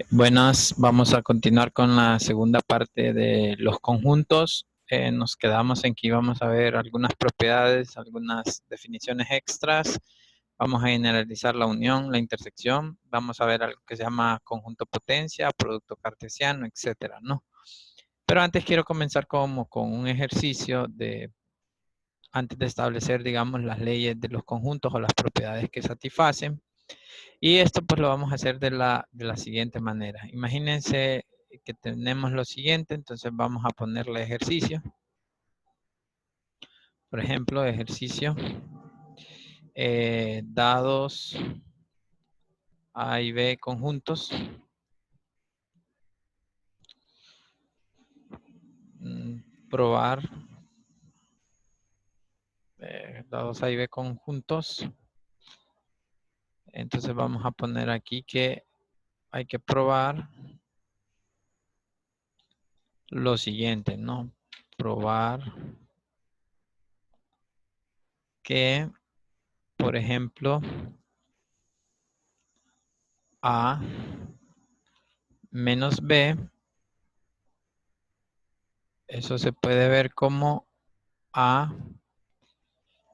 Buenas, vamos a continuar con la segunda parte de los conjuntos. Nos quedamos en que íbamos a ver algunas propiedades, algunas definiciones extras. Vamos a generalizar la unión, la intersección. Vamos a ver algo que se llama conjunto potencia, producto cartesiano, etcétera, ¿no? Pero antes quiero comenzar como con un ejercicio antes de establecer, digamos, las leyes de los conjuntos o las propiedades que satisfacen. Y esto pues lo vamos a hacer de la siguiente manera. Imagínense que tenemos lo siguiente, entonces vamos a ponerle ejercicio. Por ejemplo, ejercicio. Dados A y B conjuntos. Probar dados A y B conjuntos. Entonces vamos a poner aquí que hay que probar lo siguiente, ¿no? Probar que, por ejemplo, A menos B, eso se puede ver como A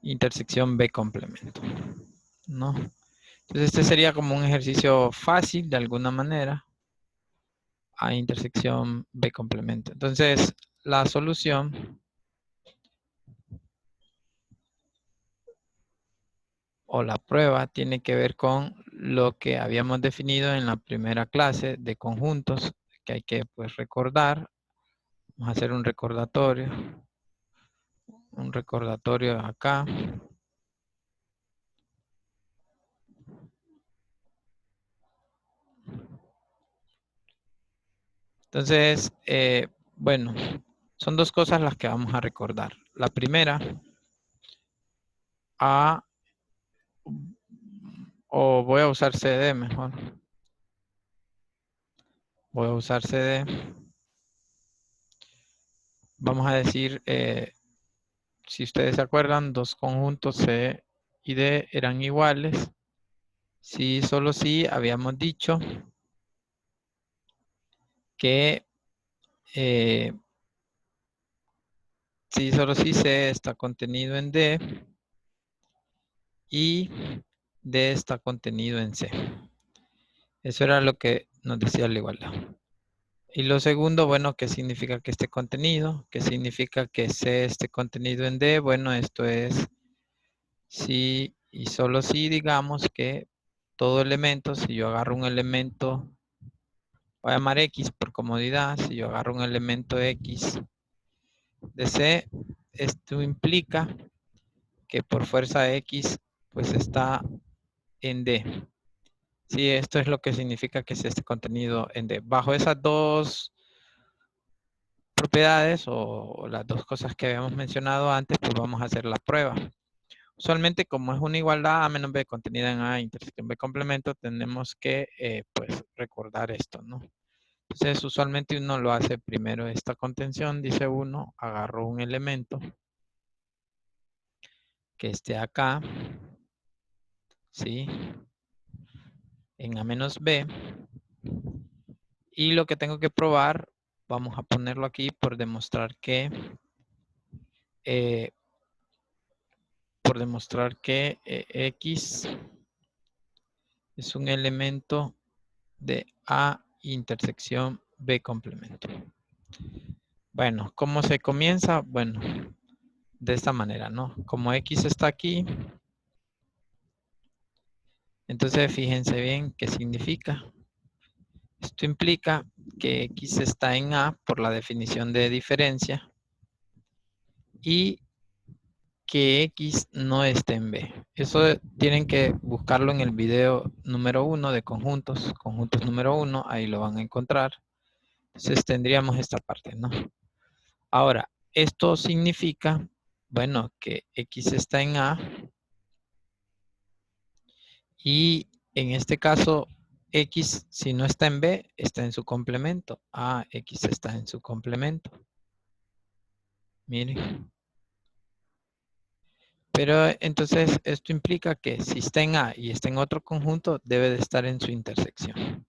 intersección B complemento, ¿no? Entonces este sería como un ejercicio fácil de alguna manera. A intersección B complemento. Entonces la solución o la prueba tiene que ver con lo que habíamos definido en la primera clase de conjuntos que hay que pues recordar. Vamos a hacer un recordatorio acá. Entonces, bueno, son dos cosas las que vamos a recordar. La primera, o voy a usar CD mejor. Voy a usar CD. Vamos a decir, si ustedes se acuerdan, dos conjuntos C y D eran iguales. Si solo si habíamos dicho que si solo si C está contenido en D y D está contenido en C. Eso era lo que nos decía la igualdad. Y lo segundo, bueno, ¿qué significa que esté contenido? ¿Qué significa que C esté contenido en D? Bueno, esto es si y solo si digamos que todo elemento, si yo agarro un elemento, voy a llamar X por comodidad, si yo agarro un elemento X de C, esto implica que por fuerza X pues está en D. Sí, esto es lo que significa que es este contenido en D. Bajo esas dos propiedades o las dos cosas que habíamos mencionado antes, pues vamos a hacer la prueba. Usualmente, como es una igualdad A menos B contenida en A intersección B complemento, tenemos que pues recordar esto, ¿no? Entonces, usualmente uno lo hace primero esta contención, dice uno, agarro un elemento que esté acá, ¿sí? En A menos B. Y lo que tengo que probar, vamos a ponerlo aquí por demostrar que X es un elemento de A intersección B complemento. Bueno, ¿cómo se comienza? Bueno, de esta manera, ¿no? Como X está aquí, entonces fíjense bien qué significa. Esto implica que X está en A por la definición de diferencia y que X no esté en B. Eso tienen que buscarlo en el video número 1 de conjuntos número 1, ahí lo van a encontrar. Entonces tendríamos esta parte, ¿no? Ahora, esto significa, bueno, que X está en A y en este caso X, si no está en B, está en su complemento. X está en su complemento. Miren. Pero entonces esto implica que si está en A y está en otro conjunto, debe de estar en su intersección.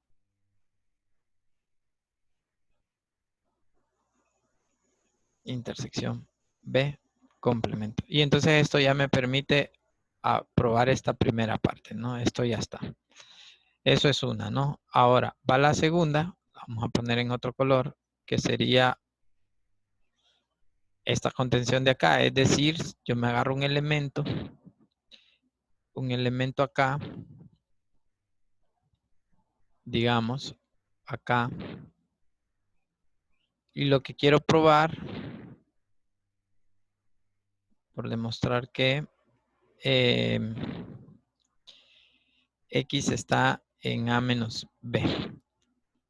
intersección B complemento. Y entonces esto ya me permite probar esta primera parte, ¿no? Esto ya está. Eso es una, ¿no? Ahora, va la segunda. Vamos a poner en otro color, que sería esta contención de acá. Es decir, yo me agarro un elemento acá, digamos, acá. Y lo que quiero probar, por demostrar que X está en A menos B.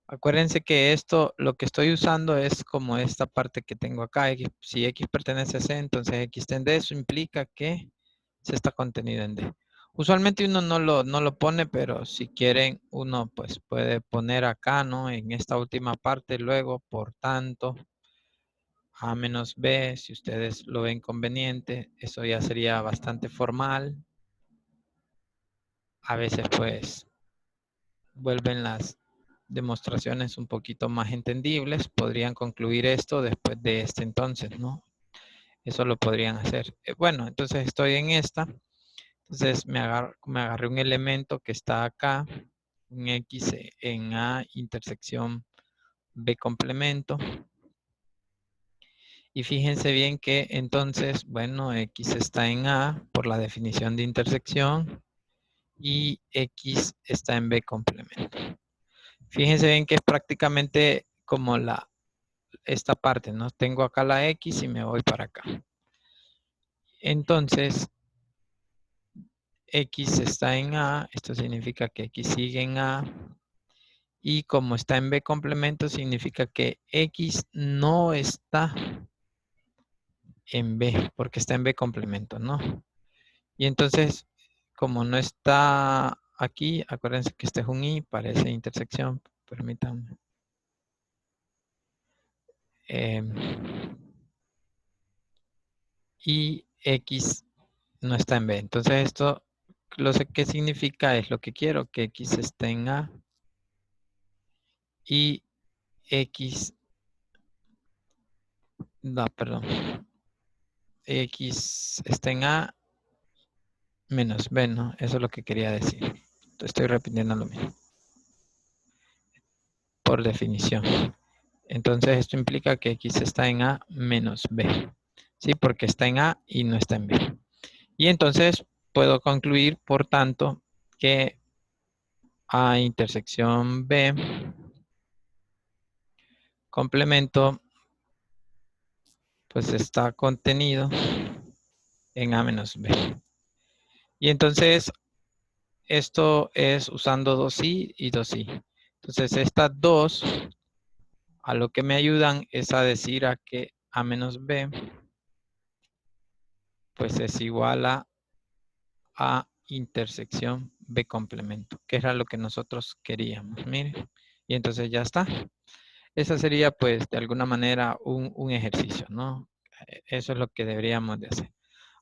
Acuérdense que esto, lo que estoy usando es como esta parte que tengo acá. Si X pertenece a C, entonces X está en D. Eso implica que C está contenido en D. Usualmente uno no lo pone, pero si quieren, uno pues puede poner acá, ¿no? En esta última parte, luego, por tanto, A menos B, si ustedes lo ven conveniente, eso ya sería bastante formal. A veces pues vuelven las demostraciones un poquito más entendibles. Podrían concluir esto después de este entonces, ¿no? Eso lo podrían hacer. Bueno, entonces estoy en esta. Entonces me agarré un elemento que está acá, un X en A intersección B complemento. Y fíjense bien que entonces, bueno, X está en A por la definición de intersección y X está en B complemento. Fíjense bien que es prácticamente como esta parte, ¿no? Tengo acá la X y me voy para acá. Entonces, X está en A, esto significa que X sigue en A. Y como está en B complemento, significa que X no está en B, porque está en B complemento, ¿no? Y entonces, como no está aquí, acuérdense que este es un I, parece intersección, permítanme. Y X no está en B. Entonces esto, lo sé qué significa, es lo que quiero, que X esté en A y X, no, perdón, X está en A menos B, ¿no? Eso es lo que quería decir. Estoy repitiendo lo mismo. Por definición. Entonces esto implica que X está en A menos B. ¿Sí? Porque está en A y no está en B. Y entonces puedo concluir, por tanto, que A intersección B complemento pues está contenido en A menos B. Y entonces esto es usando 2i y 2i. Entonces estas dos a lo que me ayudan es a decir a que A menos B pues es igual a intersección B complemento, que era lo que nosotros queríamos. Miren. Y entonces ya está. Esa sería pues de alguna manera un ejercicio, ¿no? Eso es lo que deberíamos de hacer.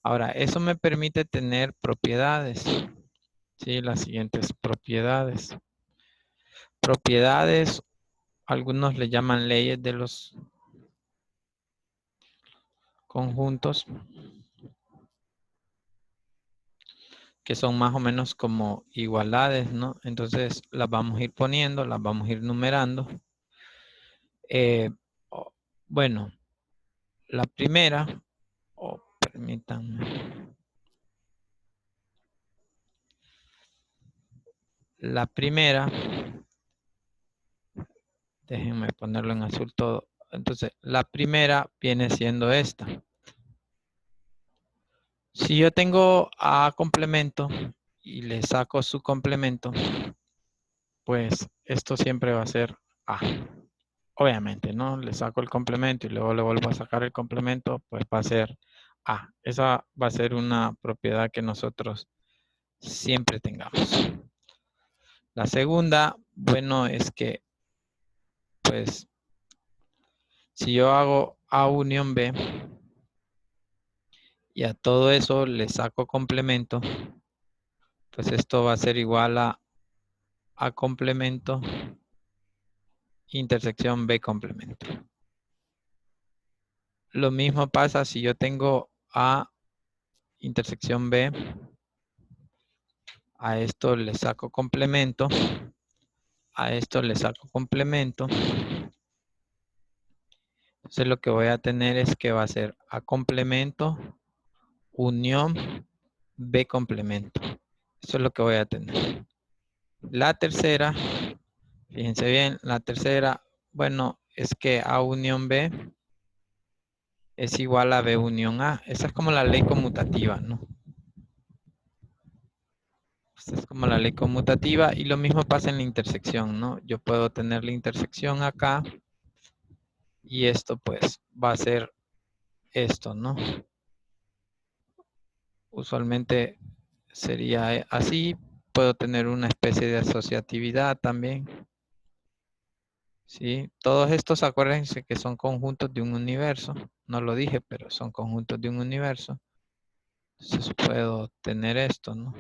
Ahora, eso me permite tener propiedades. Sí, las siguientes propiedades. Propiedades, algunos le llaman leyes de los conjuntos, que son más o menos como igualdades, ¿no? Entonces las vamos a ir poniendo, las vamos a ir numerando. Bueno, la primera, permítanme. La primera, déjenme ponerlo en azul todo. Entonces, la primera viene siendo esta. Si yo tengo A complemento y le saco su complemento, pues esto siempre va a ser A. Obviamente, ¿no? Le saco el complemento y luego le vuelvo a sacar el complemento, pues va a ser A. Esa va a ser una propiedad que nosotros siempre tengamos. La segunda, bueno, es que, pues, si yo hago A unión B y a todo eso le saco complemento, pues esto va a ser igual a complemento intersección B complemento. Lo mismo pasa si yo tengo A intersección B. A esto le saco complemento. A esto le saco complemento. Entonces lo que voy a tener es que va a ser A complemento, unión, B complemento. Eso es lo que voy a tener. La tercera, fíjense bien, la tercera, bueno, es que A unión B es igual a B unión A. Esa es como la ley conmutativa, ¿no? Esta es como la ley conmutativa y lo mismo pasa en la intersección, ¿no? Yo puedo tener la intersección acá y esto pues va a ser esto, ¿no? Usualmente sería así. Puedo tener una especie de asociatividad también. ¿Sí? Todos estos, acuérdense que son conjuntos de un universo. No lo dije, pero son conjuntos de un universo. Entonces puedo tener esto, ¿no?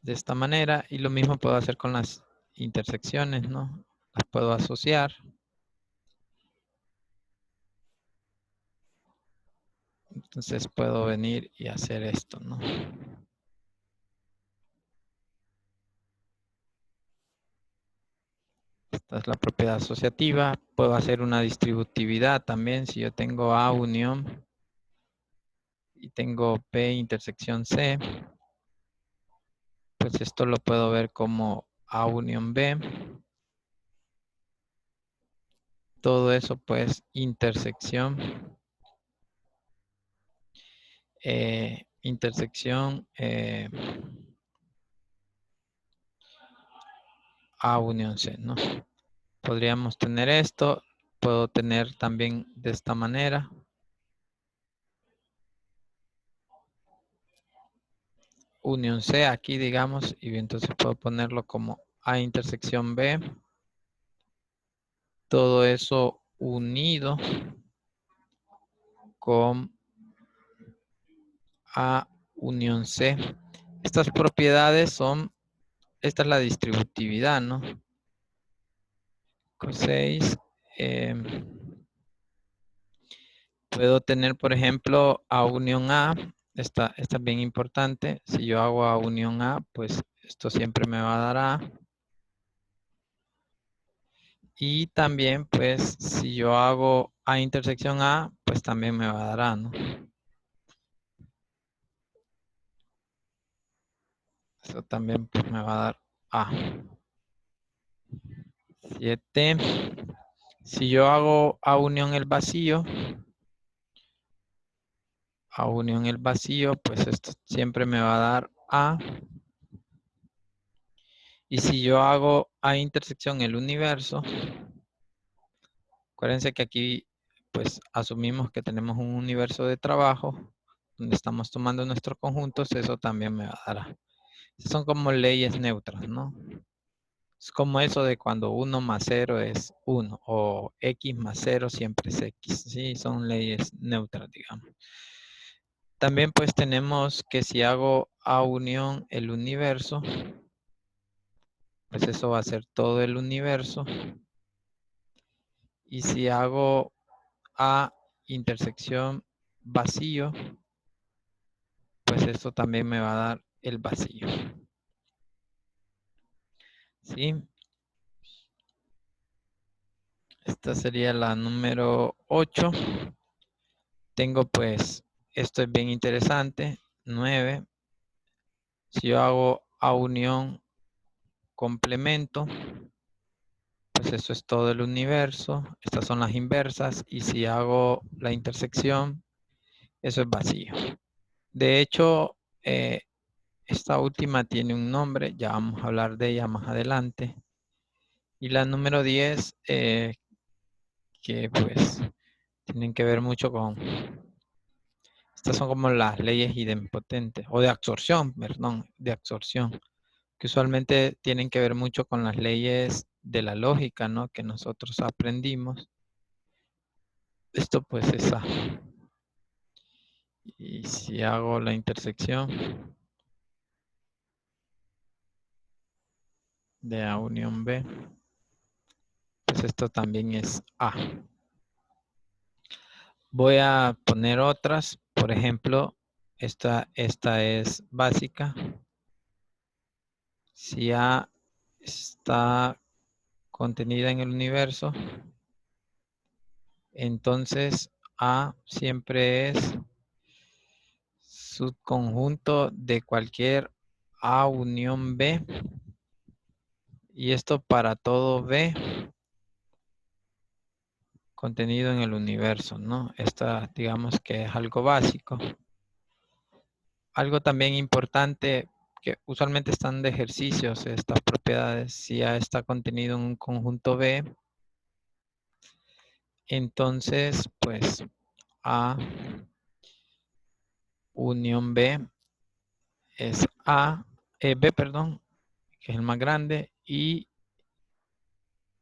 De esta manera. Y lo mismo puedo hacer con las intersecciones, ¿no? Las puedo asociar. Entonces puedo venir y hacer esto, ¿no? Esta es la propiedad asociativa. Puedo hacer una distributividad también. Si yo tengo A unión y tengo P intersección C, pues esto lo puedo ver como A unión B. Todo eso pues intersección. Intersección A unión C, ¿no? Podríamos tener esto. Puedo tener también de esta manera. Unión C aquí, digamos, y entonces puedo ponerlo como A intersección B. Todo eso unido con A unión C. Estas propiedades son, esta es la distributividad, ¿no? Con 6. Puedo tener, por ejemplo, A unión A. Esta es bien importante. Si yo hago A unión A, pues esto siempre me va a dar A. Y también, pues, si yo hago A intersección A, pues también me va a dar A, ¿no? Eso también pues, me va a dar A. 7. Si yo hago A unión el vacío, A unión el vacío, pues esto siempre me va a dar A. Y si yo hago A intersección el universo, acuérdense que aquí pues asumimos que tenemos un universo de trabajo donde estamos tomando nuestros conjuntos, eso también me va a dar A. Son como leyes neutras, ¿no? Es como eso de cuando 1 más 0 es 1 o X más 0 siempre es X. Sí, son leyes neutras, digamos. También pues tenemos que si hago A unión el universo, pues eso va a ser todo el universo. Y si hago A intersección vacío, pues esto también me va a dar el vacío. ¿Sí? Esta sería la número 8. Tengo pues, esto es bien interesante, 9. Si yo hago A unión complemento, pues eso es todo el universo. Estas son las inversas. Y si hago la intersección, eso es vacío. De hecho, esta última tiene un nombre. Ya vamos a hablar de ella más adelante. Y la número 10, que pues tienen que ver mucho con... Estas son como las leyes idempotentes, o de absorción, perdón, de absorción, que usualmente tienen que ver mucho con las leyes de la lógica, ¿no? Que nosotros aprendimos. Esto pues es A. Y si hago la intersección de A unión B, entonces esto también es A. Voy a poner otras. Por ejemplo, esta es básica. Si A está contenida en el universo, entonces A siempre es subconjunto de cualquier A unión B. Y esto para todo B contenido en el universo, ¿no? Esta, digamos que es algo básico. Algo también importante que usualmente están de ejercicios, estas propiedades, si A está contenido en un conjunto B, entonces, pues, A unión B es B, perdón, que es el más grande, y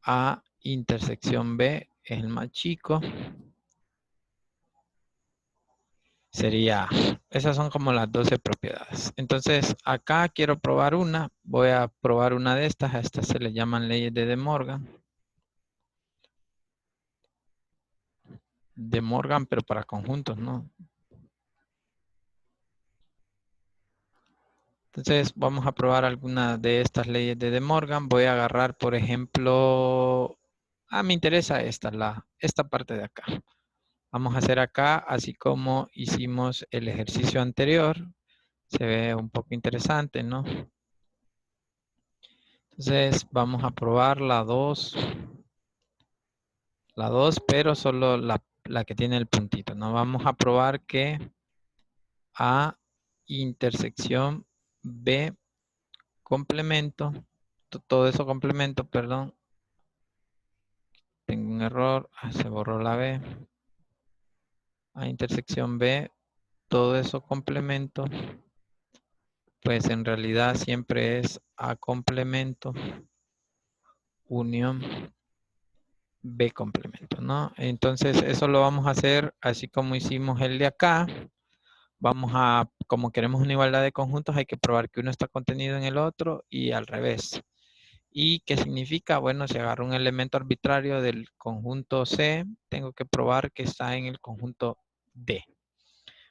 A intersección B es el más chico. Sería, esas son como las 12 propiedades. Entonces, acá quiero probar una. Voy a probar una de estas. A estas se le llaman leyes de De Morgan. De Morgan, pero para conjuntos, ¿no? Entonces, vamos a probar alguna de estas leyes de De Morgan. Voy a agarrar, por ejemplo, me interesa esta parte de acá. Vamos a hacer acá, así como hicimos el ejercicio anterior. Se ve un poco interesante, ¿no? Entonces, vamos a probar la 2. La 2, pero solo la que tiene el puntito. No vamos a probar que A intersección B complemento, todo eso complemento, perdón. Tengo un error, se borró la B. A intersección B, todo eso complemento, pues en realidad siempre es A complemento, unión B complemento, ¿no? Entonces eso lo vamos a hacer así como hicimos el de acá. Vamos a, como queremos una igualdad de conjuntos, hay que probar que uno está contenido en el otro y al revés. ¿Y qué significa? Bueno, si agarro un elemento arbitrario del conjunto C, tengo que probar que está en el conjunto D.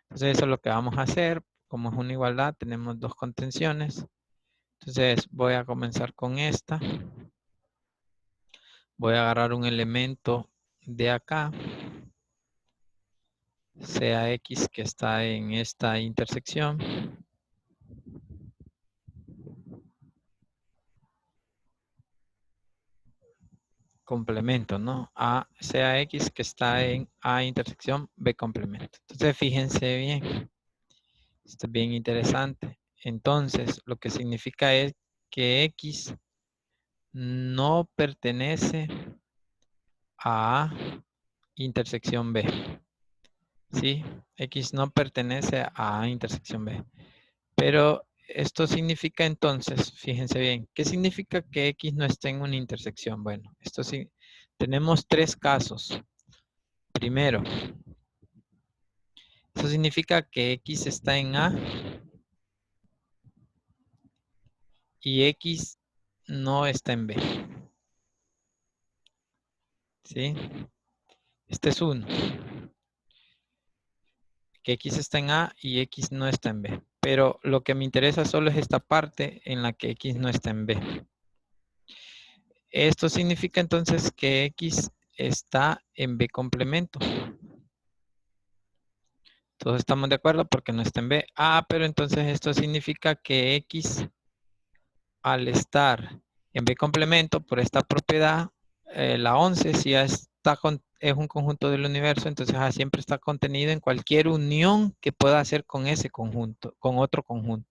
Entonces eso es lo que vamos a hacer. Como es una igualdad, tenemos dos contenciones. Entonces voy a comenzar con esta. Voy a agarrar un elemento de acá, sea X que está en esta intersección. Complemento, ¿no? Sea X que está en A intersección B complemento. Entonces, fíjense bien. Esto es bien interesante. Entonces, lo que significa es que X no pertenece a A intersección B. ¿Sí? X no pertenece a A intersección B. Pero esto significa entonces, fíjense bien, ¿qué significa que X no esté en una intersección? Bueno, esto sí, tenemos tres casos. Primero, eso significa que X está en A y X no está en B. ¿Sí? Este es uno. Que X está en A y X no está en B. Pero lo que me interesa solo es esta parte en la que X no está en B. Esto significa entonces que X está en B complemento. Todos estamos de acuerdo porque no está en B. Pero entonces esto significa que X al estar en B complemento por esta propiedad, la 11, si ya está es un conjunto del universo, entonces siempre está contenido en cualquier unión que pueda hacer con ese conjunto, con otro conjunto.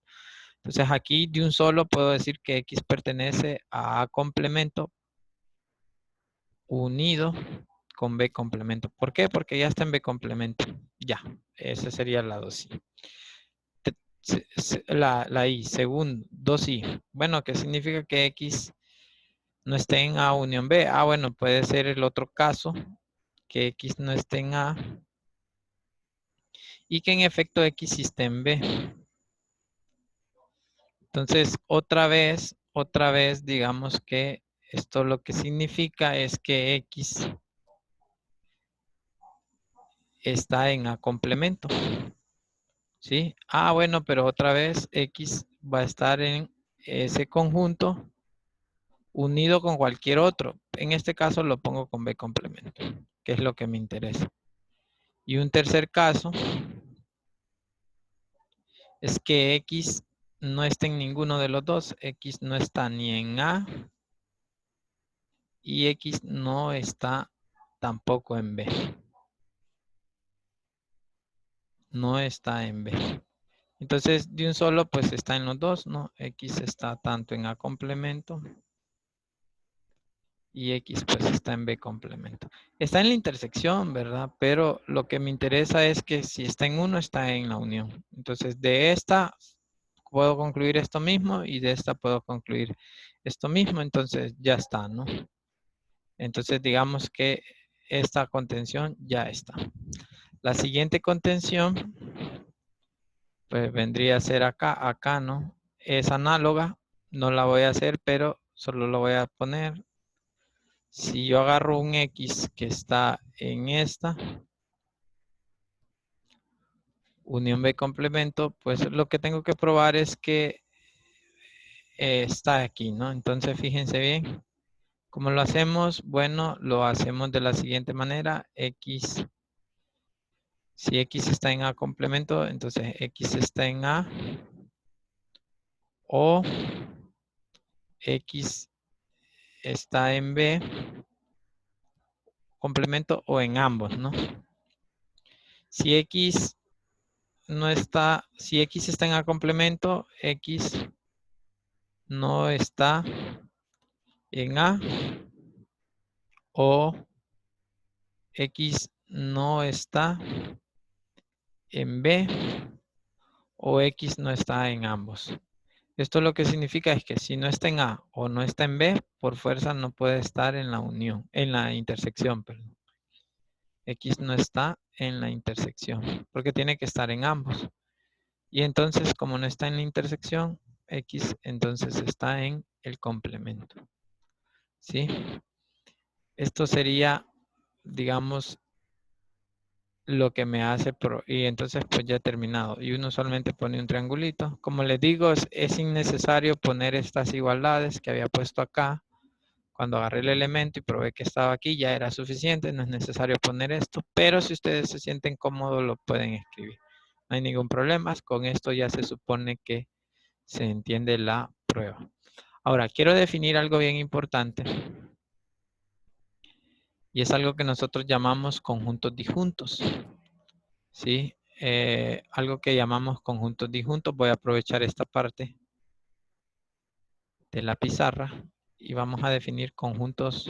Entonces aquí de un solo puedo decir que X pertenece a A complemento unido con B complemento. ¿Por qué? Porque ya está en B complemento. Ya, ese sería el lado sí. La I, segundo, 2i. Bueno, ¿qué significa que X no esté en A unión B? Bueno, puede ser el otro caso, que X no esté en A y que en efecto X sí esté en B. Entonces, otra vez, digamos que Esto lo que significa es que X está en A complemento. ¿Sí? Ah, bueno, pero otra vez X va a estar en ese conjunto unido con cualquier otro. En este caso lo pongo con B complemento, que es lo que me interesa. Y un tercer caso es que X no está en ninguno de los dos. X no está ni en A y X no está tampoco en B. No está en B. Entonces, de un solo, pues está en los dos, ¿no? X está tanto en A complemento y X pues está en B complemento. Está en la intersección, ¿verdad? Pero lo que me interesa es que si está en uno, está en la unión. Entonces, de esta puedo concluir esto mismo y de esta puedo concluir esto mismo. Entonces, ya está, ¿no? Entonces, digamos que esta contención ya está. La siguiente contención, pues vendría a ser acá, ¿no? Es análoga, no la voy a hacer, pero solo lo voy a poner. Si yo agarro un X que está en esta, unión B complemento, pues lo que tengo que probar es que está aquí, ¿no? Entonces, fíjense bien. ¿Cómo lo hacemos? Bueno, lo hacemos de la siguiente manera. X, si X está en A complemento, entonces X está en A o X está en B complemento o en ambos, ¿no? Si X no está, si X está en A complemento, X no está en A o X no está en B o X no está en ambos. Esto lo que significa es que si no está en A o no está en B, por fuerza no puede estar en la unión, en la intersección, perdón. X no está en la intersección, porque tiene que estar en ambos. Y entonces, como no está en la intersección, X entonces está en el complemento. ¿Sí? Esto sería, digamos, lo que me hace, y entonces pues ya he terminado. Y uno usualmente pone un triangulito. Como les digo, es innecesario poner estas igualdades que había puesto acá. Cuando agarré el elemento y probé que estaba aquí, ya era suficiente, no es necesario poner esto, pero si ustedes se sienten cómodos, lo pueden escribir. No hay ningún problema, con esto ya se supone que se entiende la prueba. Ahora, quiero definir algo bien importante, y es algo que nosotros llamamos conjuntos disjuntos. ¿Sí? Algo que llamamos conjuntos disjuntos. Voy a aprovechar esta parte de la pizarra y vamos a definir conjuntos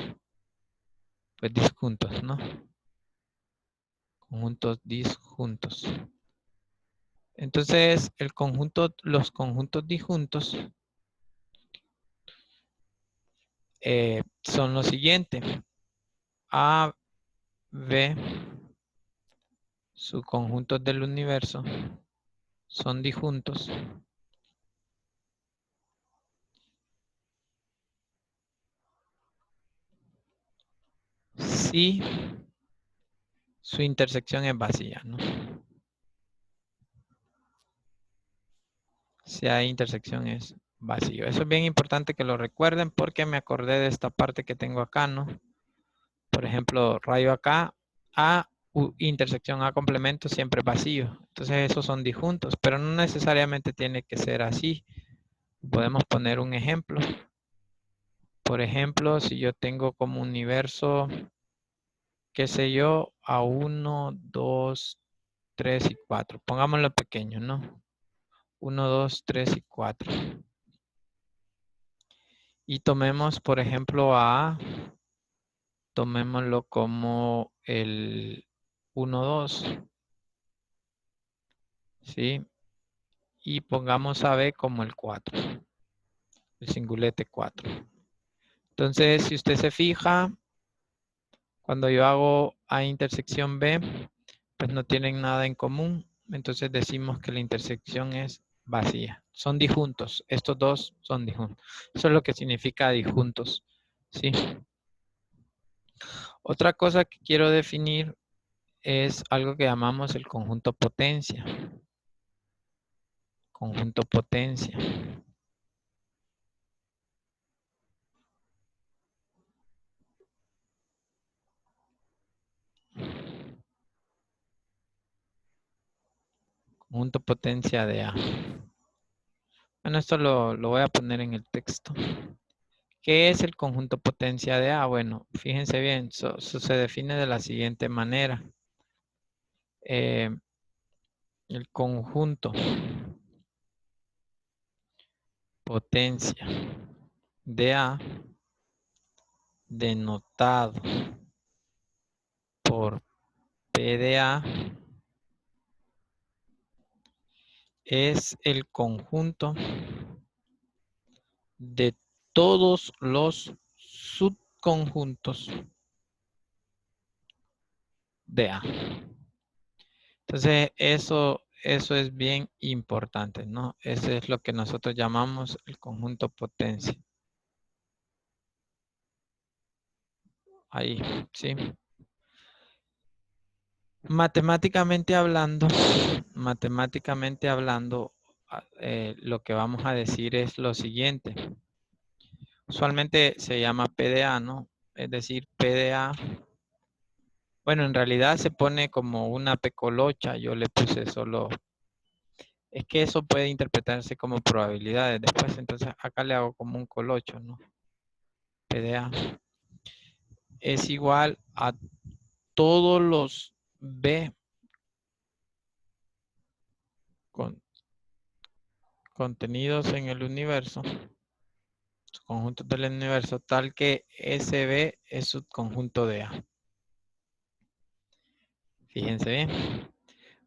pues disjuntos, ¿no? Conjuntos disjuntos. Entonces, los conjuntos disjuntos son lo siguiente. A, B, subconjuntos del universo son disjuntos si su intersección es vacía, ¿no? Si hay intersección es vacío. Eso es bien importante que lo recuerden porque me acordé de esta parte que tengo acá, ¿no? Por ejemplo, rayo acá, A, intersección A complemento siempre vacío. Entonces esos son disjuntos, pero no necesariamente tiene que ser así. Podemos poner un ejemplo. Por ejemplo, si yo tengo como universo, qué sé yo, a 1, 2, 3 y 4. Pongámoslo pequeño, ¿no? 1, 2, 3 y 4. Y tomemos, por ejemplo, a A, tomémoslo como el 1, 2. ¿Sí? Y pongamos a B como el 4. El singulete 4. Entonces, si usted se fija, cuando yo hago A intersección B, pues no tienen nada en común. Entonces decimos que la intersección es vacía. Son disjuntos. Estos dos son disjuntos. Eso es lo que significa disjuntos. Sí. Otra cosa que quiero definir es algo que llamamos el conjunto potencia. Conjunto potencia. Conjunto potencia de A. Bueno, esto lo voy a poner en el texto. ¿Qué es el conjunto potencia de A? Bueno, fíjense bien, se define de la siguiente manera. El conjunto potencia de A denotado por P de A es el conjunto de todos los subconjuntos de A. Entonces, eso es bien importante, ¿no? Eso es lo que nosotros llamamos el conjunto potencia. Ahí, ¿sí? Matemáticamente hablando, lo que vamos a decir es lo siguiente. Usualmente se llama PDA, ¿no? Es decir, PDA. Bueno, en realidad se pone como una P colocha. Yo le puse solo. Es que eso puede interpretarse como probabilidades después. Entonces acá le hago como un colocho, ¿no? PDA es igual a todos los B con, contenidos en el universo, conjuntos del universo, tal que SB es subconjunto de A. Fíjense bien.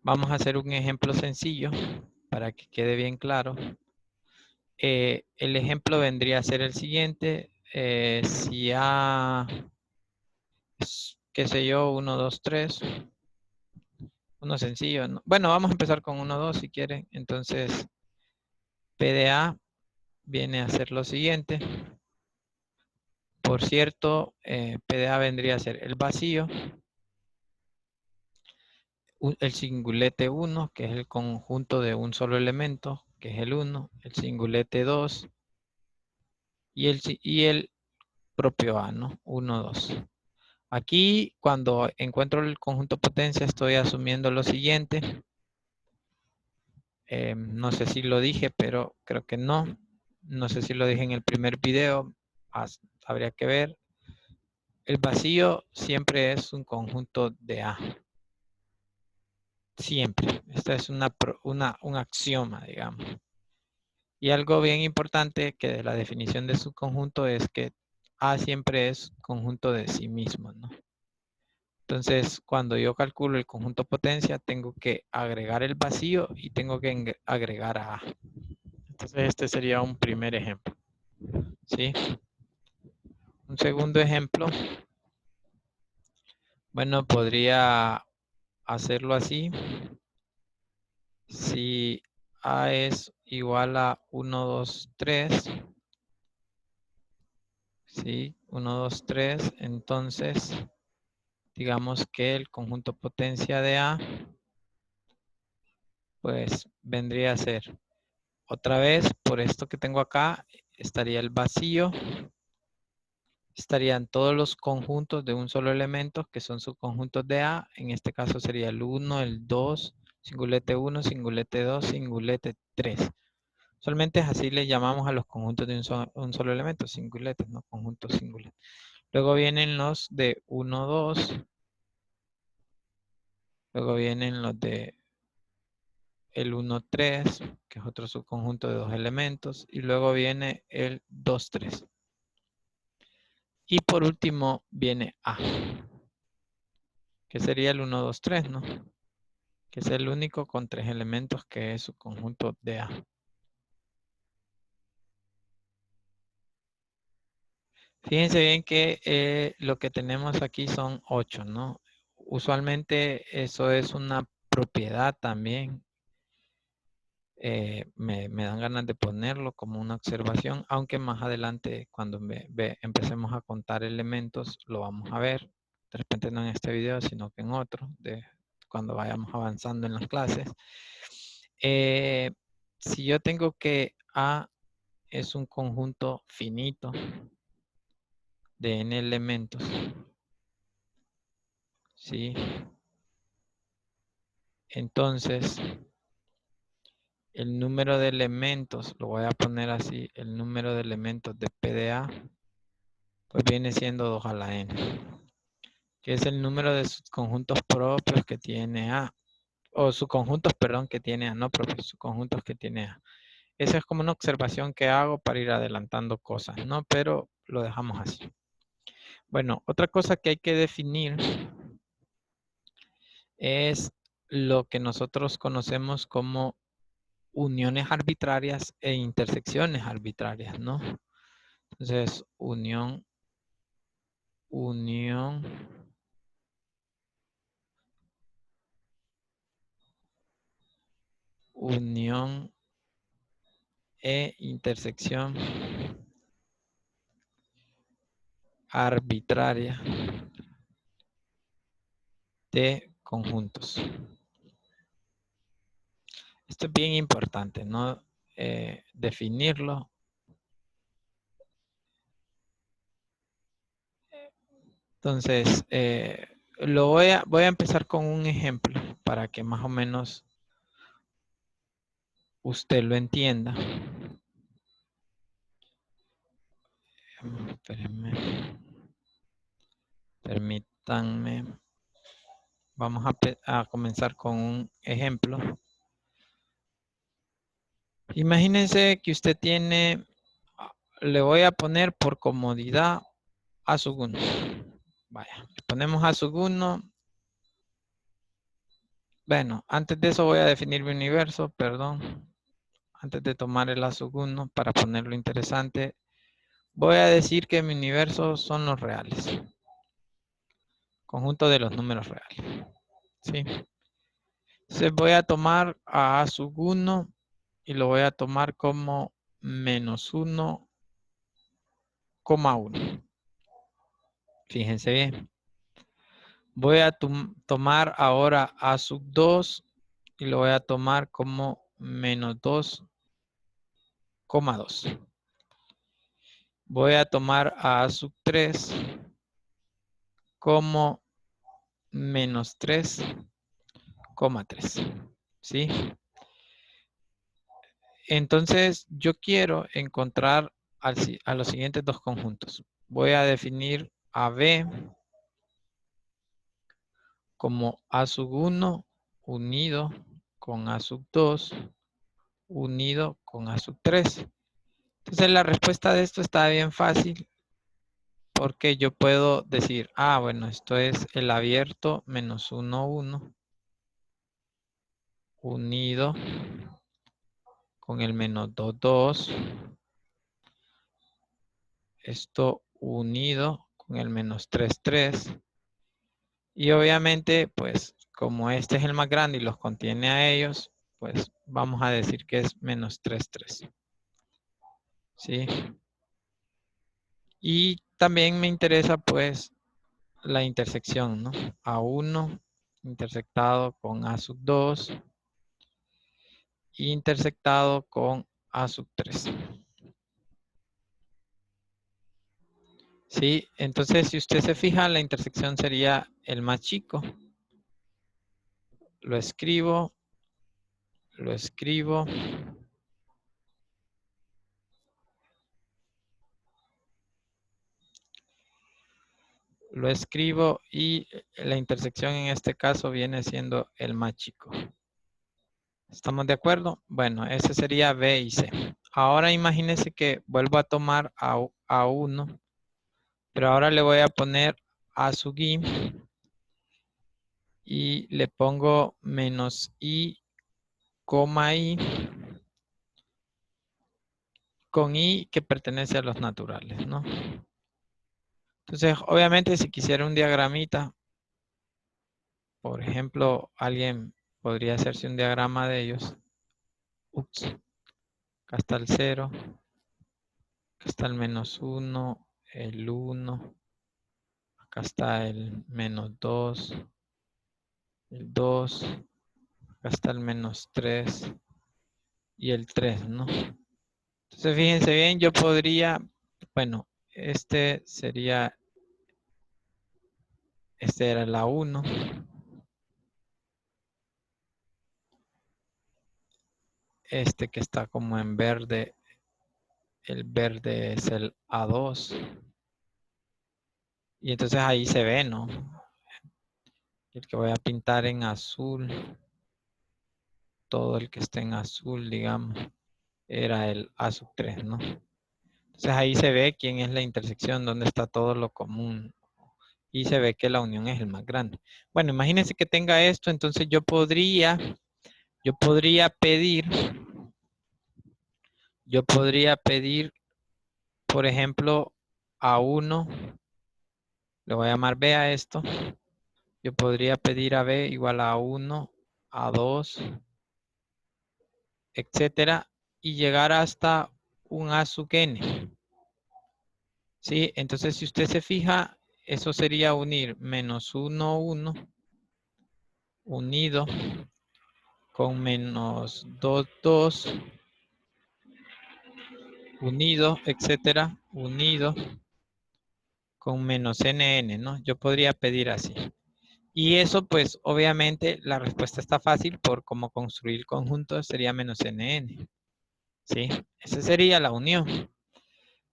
Vamos a hacer un ejemplo sencillo para que quede bien claro. El ejemplo vendría a ser el siguiente. Si A es, qué sé yo, 1, 2, 3. Uno sencillo, ¿no? Bueno, vamos a empezar con 1, 2 si quieren. Entonces, P de A viene a ser lo siguiente. Por cierto, PDA vendría a ser el vacío, el singulete 1, que es el conjunto de un solo elemento, que es el 1, el singulete 2 y el propio A, ¿no? 1, 2. Aquí, cuando encuentro el conjunto potencia, estoy asumiendo lo siguiente. No sé si lo dije, pero creo que no. No sé si lo dije en el primer video. Habría que ver. El vacío siempre es un conjunto de A. Siempre. Esta es un axioma, digamos. Y algo bien importante que de la definición de subconjunto es que A siempre es conjunto de sí mismo, ¿no? Entonces, cuando yo calculo el conjunto potencia, tengo que agregar el vacío y tengo que agregar a A. Entonces, este sería un primer ejemplo. ¿Sí? Un segundo ejemplo. Bueno, podría hacerlo así. Si A es igual a 1, 2, 3. ¿Sí? 1, 2, 3. Entonces, digamos que el conjunto potencia de A, pues vendría a ser, otra vez, por esto que tengo acá, estaría el vacío, estarían todos los conjuntos de un solo elemento, que son subconjuntos de A. En este caso sería el 1, el 2, singulete 1, singulete 2, singulete 3. Solamente así le llamamos a los conjuntos de un solo elemento, singuletes, ¿no? Conjuntos singulares. Luego vienen los de 1, 2. Luego vienen los de el 1, 3, que es otro subconjunto de dos elementos. Y luego viene el 2, 3. Y por último viene A, que sería el 1, 2, 3, ¿no? Que es el único con tres elementos que es subconjunto de A. Fíjense bien que lo que tenemos aquí son 8, ¿no? Usualmente eso es una propiedad también. me dan ganas de ponerlo como una observación, aunque más adelante cuando empecemos a contar elementos lo vamos a ver. De repente no en este video, sino que en otro, cuando vayamos avanzando en las clases. Si yo tengo que A es un conjunto finito de n elementos, ¿sí? Entonces, el número de elementos, lo voy a poner así, el número de elementos de P de A, pues viene siendo 2 a la n, que es el número de sus conjuntos propios que tiene A, o sus conjuntos, perdón, que tiene A, no propios, sus conjuntos que tiene A. Esa es como una observación que hago para ir adelantando cosas, ¿no? Pero lo dejamos así. Bueno, otra cosa que hay que definir es lo que nosotros conocemos como uniones arbitrarias e intersecciones arbitrarias, ¿no? Entonces, unión e intersección arbitraria de conjuntos. Esto es bien importante, ¿no? Definirlo. Entonces, voy a empezar con un ejemplo para que más o menos usted lo entienda. Espérenme. Permítanme. Vamos a comenzar con un ejemplo. Imagínense que usted tiene, le voy a poner por comodidad a sub 1. Vaya, le ponemos a sub 1. Bueno, antes de eso voy a definir mi universo, perdón. Antes de tomar el a sub 1 para ponerlo interesante, voy a decir que mi universo son los reales. Conjunto de los números reales. ¿Sí? Entonces voy a tomar a sub 1 y lo voy a tomar como menos 1,1. Fíjense bien. Voy a tomar ahora a sub 2 y lo voy a tomar como menos 2,2. Voy a tomar a sub 3 como menos 3,3. ¿Sí? Entonces, yo quiero encontrar a los siguientes dos conjuntos. Voy a definir a B como a sub 1 unido con a sub 2 unido con a sub 3. Entonces, la respuesta de esto está bien fácil porque yo puedo decir, bueno, esto es el abierto menos 1, 1 unido con el menos 2, 2. Esto unido con el menos 3, 3. Y obviamente, pues, como este es el más grande y los contiene a ellos, pues vamos a decir que es menos 3, 3. ¿Sí? Y también me interesa, pues, la intersección, ¿no? A1 intersectado con A sub 2 intersectado con A sub 3. ¿Sí? Entonces, si usted se fija, la intersección sería el más chico. Lo escribo. Lo escribo. Lo escribo y la intersección en este caso viene siendo el más chico. ¿Estamos de acuerdo? Bueno, ese sería B y C. Ahora imagínense que vuelvo a tomar a 1, pero ahora le voy a poner a sub I y le pongo menos I, I, con I que pertenece a los naturales, ¿no? Entonces, obviamente, si quisiera un diagramita, por ejemplo, alguien podría hacerse un diagrama de ellos. Ups. Acá está el 0. Acá está el menos 1. El 1. Acá está el menos 2. El 2. Acá está el menos 3. Y el 3, ¿no? Entonces, fíjense bien, yo podría, bueno, este era la 1. Este que está como en verde, el verde es el A2. Y entonces ahí se ve, ¿no? El que voy a pintar en azul, todo el que esté en azul, digamos, era el A3, ¿no? Entonces ahí se ve quién es la intersección, dónde está todo lo común. Y se ve que la unión es el más grande. Bueno, imagínense que tenga esto, entonces yo podría pedir, por ejemplo, a 1, le voy a llamar B a esto. Yo podría pedir a B igual a 1, a 2, etcétera, y llegar hasta un A sub n. ¿Sí? Entonces, si usted se fija, eso sería unir menos 1, 1, unido con menos 2, 2, unido, etcétera, unido con menos nn, ¿no? Yo podría pedir así. Y eso, pues, obviamente, la respuesta está fácil por cómo construir conjuntos sería menos nn. ¿Sí? Esa sería la unión.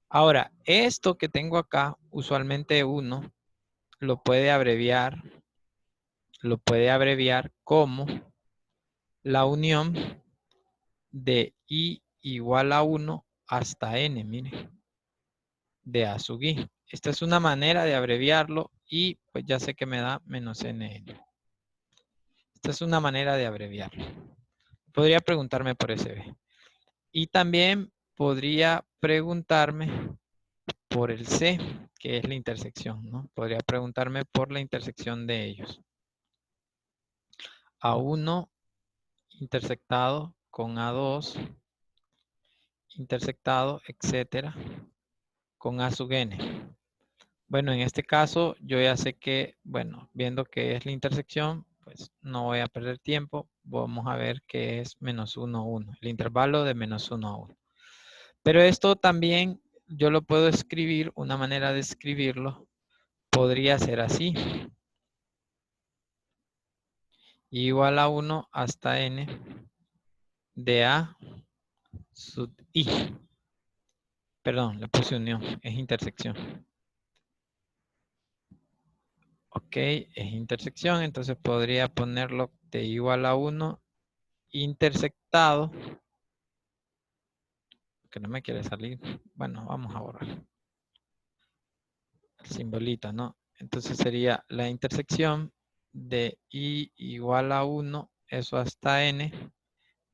Ahora, esto que tengo acá, usualmente uno lo puede abreviar como la unión de i igual a 1 hasta n, mire, de a sub i. Esta es una manera de abreviarlo y pues ya sé que me da menos nn. Esta es una manera de abreviarlo. Podría preguntarme por SB. Y también podría preguntarme por el C, que es la intersección, ¿no? Podría preguntarme por la intersección de ellos. A1 intersectado con A2 intersectado, etcétera, con A sub n. Bueno, en este caso yo ya sé que, bueno, viendo que es la intersección, pues no voy a perder tiempo. Vamos a ver que es menos 1, 1, el intervalo de menos 1 a 1. Pero esto también yo lo puedo escribir, una manera de escribirlo podría ser así. Igual a 1 hasta n de A sub i. Perdón, le puse unión, es intersección. Ok, es intersección, entonces podría ponerlo de igual a 1 intersectado, que no me quiere salir. Bueno, vamos a borrar el simbolito, ¿no? Entonces sería la intersección de i igual a 1, eso hasta n,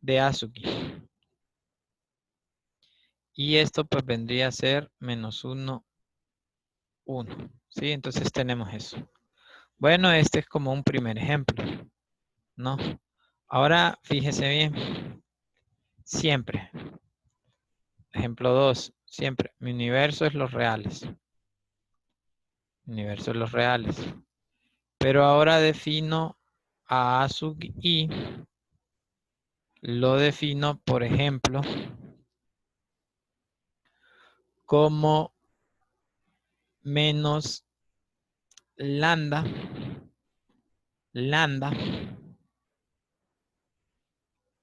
de a sub i. Y esto pues vendría a ser menos 1, 1. ¿Sí? Entonces tenemos eso. Bueno, este es como un primer ejemplo, ¿no? Ahora fíjese bien. Siempre. Ejemplo 2. Siempre. Mi universo es los reales. Mi universo es los reales. Pero ahora defino a sub i. Lo defino, por ejemplo, como menos lambda. Lambda.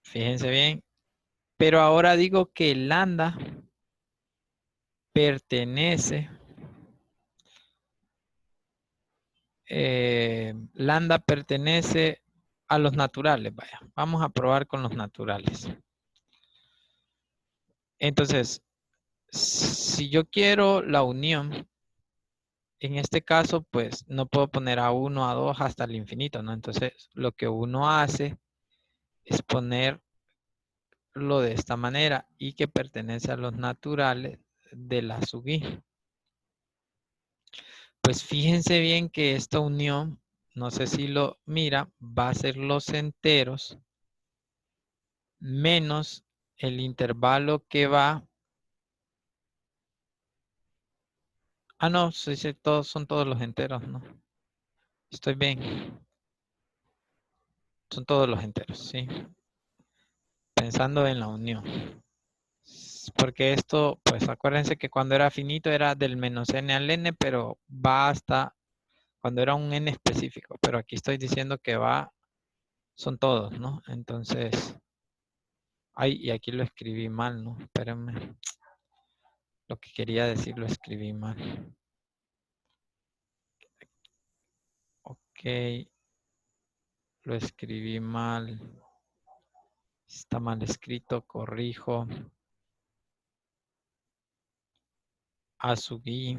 Fíjense bien. Pero ahora digo que lambda pertenece. Lambda pertenece a los naturales. Vaya, vamos a probar con los naturales. Entonces, si yo quiero la unión, en este caso, pues no puedo poner a 1, a 2 hasta el infinito, ¿no? Entonces, lo que uno hace es ponerlo de esta manera y que pertenece a los naturales de la sub i. Pues fíjense bien que esta unión, no sé si lo mira, va a ser los enteros menos el intervalo que va... Ah, no, sí, sí, todos, son todos los enteros, ¿no? Estoy bien. Son todos los enteros, sí. Pensando en la unión. Porque esto, pues acuérdense que cuando era finito era del menos n al n, pero va hasta cuando era un n específico. Pero aquí estoy diciendo que va, son todos, ¿no? Entonces, ay, y aquí lo escribí mal, ¿no? Espérenme. Lo que quería decir lo escribí mal. Ok, lo escribí mal. Está mal escrito, corrijo. Asugi.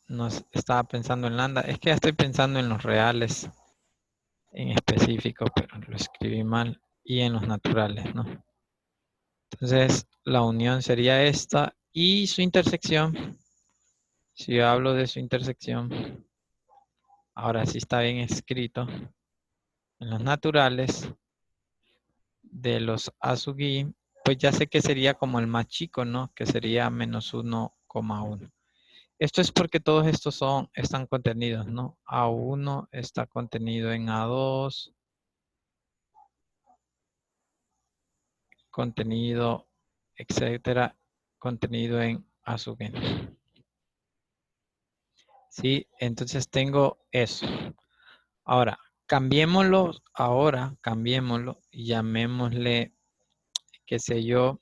No estaba pensando en lambda. Es que ya estoy pensando en los reales en específico, pero lo escribí mal. Y en los naturales, ¿no? Entonces, la unión sería esta. Y su intersección. Si yo hablo de su intersección, ahora sí está bien escrito. En los naturales de los Asugi, pues ya sé que sería como el más chico, ¿no? Que sería menos 1,1. Esto es porque todos estos están contenidos, ¿no? A1 está contenido en A2, contenido, etcétera, contenido en A sub n. ¿Sí? Entonces tengo eso. Ahora, cambiémoslo y llamémosle, qué sé yo,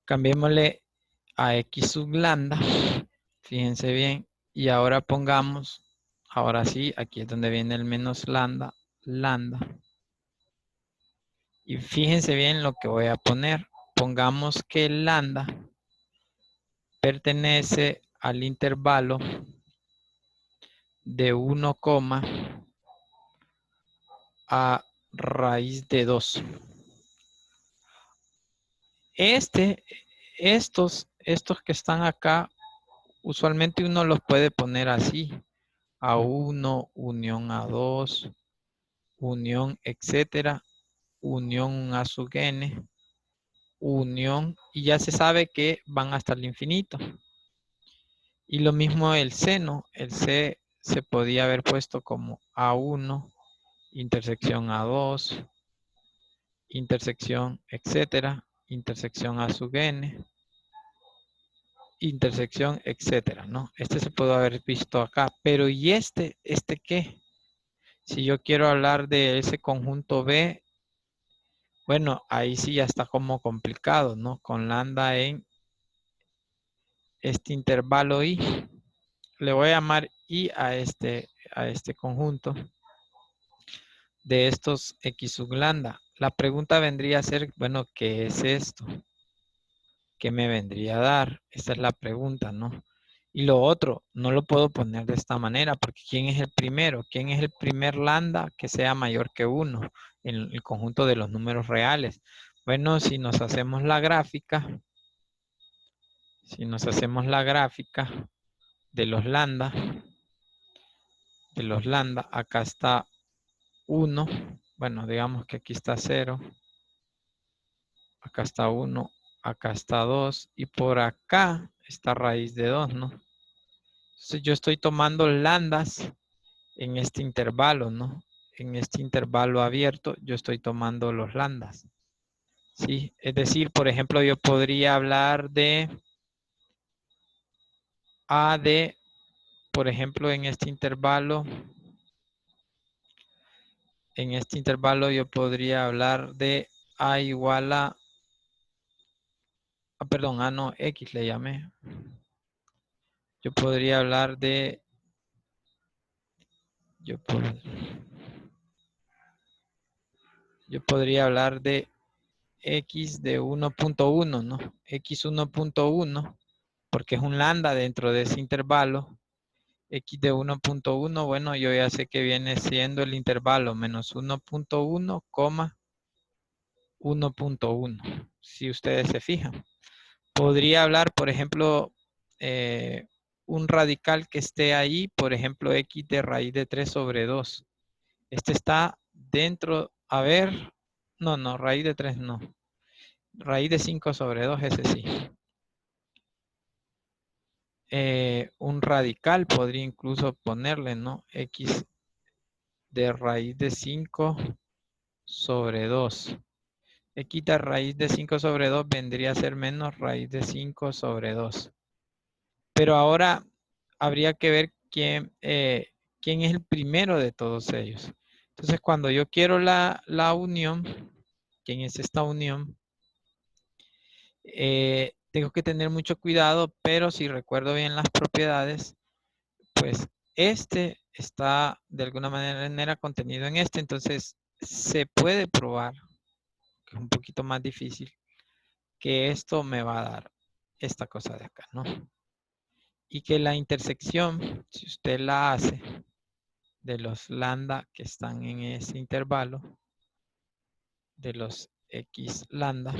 cambiémosle a X sub lambda. Fíjense bien. Y ahora pongamos, ahora sí, aquí es donde viene el menos lambda, lambda. Y fíjense bien lo que voy a poner. Pongamos que lambda pertenece al intervalo de 1, a raíz de 2. Estos que están acá, usualmente uno los puede poner así. A1, unión A2, unión, etcétera, unión A sub n, unión, y ya se sabe que van hasta el infinito. Y lo mismo el seno, el C se podía haber puesto como A1, intersección A2, intersección, etcétera, intersección A sub n, intersección, etcétera, ¿no? Este se pudo haber visto acá, pero ¿y este qué? Si yo quiero hablar de ese conjunto B, bueno, ahí sí ya está como complicado, ¿no? Con lambda en este intervalo I. Le voy a llamar I a este conjunto de estos X sub lambda. La pregunta vendría a ser, bueno, ¿qué es esto? ¿Qué me vendría a dar? Esta es la pregunta, ¿no? Y lo otro, no lo puedo poner de esta manera, porque ¿quién es el primero? ¿Quién es el primer lambda que sea mayor que 1 en el conjunto de los números reales? Bueno, si nos hacemos la gráfica, de los lambda, acá está 1, bueno, digamos que aquí está 0, acá está 1, acá está 2, y por acá está raíz de 2, ¿no? Entonces yo estoy tomando lambdas en este intervalo, ¿no? En este intervalo abierto yo estoy tomando los lambdas. ¿Sí? Es decir, por ejemplo, yo podría hablar de A de, por ejemplo, en este intervalo yo podría hablar de A igual a, perdón, A no, X le llamé. Yo podría hablar de, yo podría hablar de X de 1.1, ¿no? X 1.1, porque es un lambda dentro de ese intervalo. X de 1.1, bueno, yo ya sé que viene siendo el intervalo menos 1.1, 1.1, si ustedes se fijan. Podría hablar, por ejemplo, un radical que esté ahí, por ejemplo, X de raíz de 3 sobre 2. Este está dentro, a ver, No, raíz de 3 no. Raíz de 5 sobre 2, ese sí. Un radical podría incluso ponerle, ¿no? X de raíz de 5 sobre 2. X de raíz de 5 sobre 2 vendría a ser menos raíz de 5 sobre 2. Pero ahora habría que ver quién es el primero de todos ellos. Entonces, cuando yo quiero la unión, ¿quién es esta unión? Tengo que tener mucho cuidado, pero si recuerdo bien las propiedades, pues este está de alguna manera contenido en este, entonces se puede probar, que es un poquito más difícil, que esto me va a dar esta cosa de acá, ¿no? Y que la intersección, si usted la hace, de los lambda que están en ese intervalo, de los x lambda,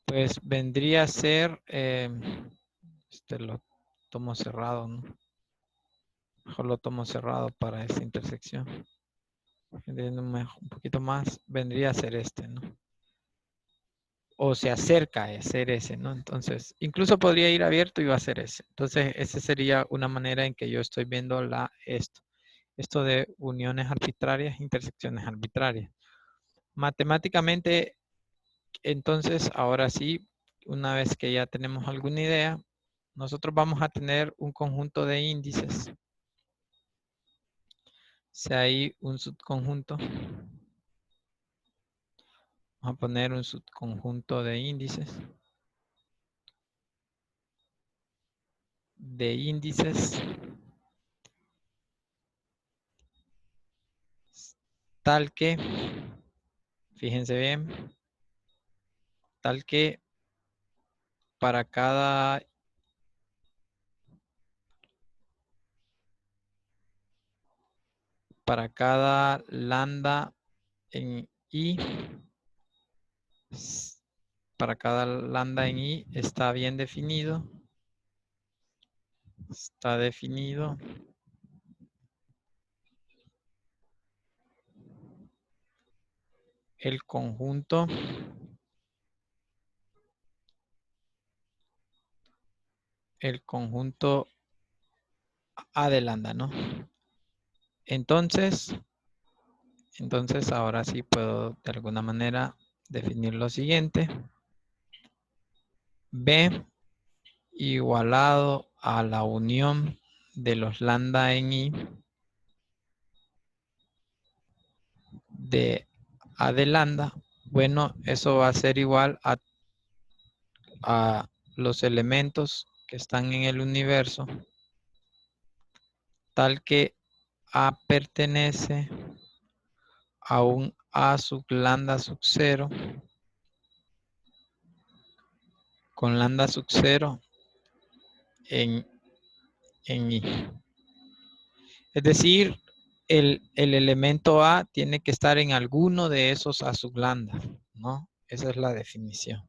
pues vendría a ser, este lo tomo cerrado, ¿no? Mejor lo tomo cerrado para esta intersección. Un poquito más, vendría a ser este, ¿no? O se acerca a ser ese, ¿no? Entonces, incluso podría ir abierto y va a ser ese. Entonces, esa sería una manera en que yo estoy viendo esto de uniones arbitrarias, intersecciones arbitrarias. Matemáticamente, entonces, ahora sí, una vez que ya tenemos alguna idea, nosotros vamos a tener un conjunto de índices. Si hay un subconjunto, vamos a poner un subconjunto de índices. Tal que, fíjense bien, tal que para cada lambda en I, para cada lambda en I está bien definido, está definido el conjunto A de lambda, ¿no? Entonces ahora sí puedo de alguna manera definir lo siguiente. B igualado a la unión de los lambda en I de A de lambda. Bueno, eso va a ser igual a los elementos que están en el universo, tal que A pertenece a un A sub lambda sub 0 con lambda sub 0 en I. Es decir, el elemento A tiene que estar en alguno de esos A sub lambda, ¿no? Esa es la definición.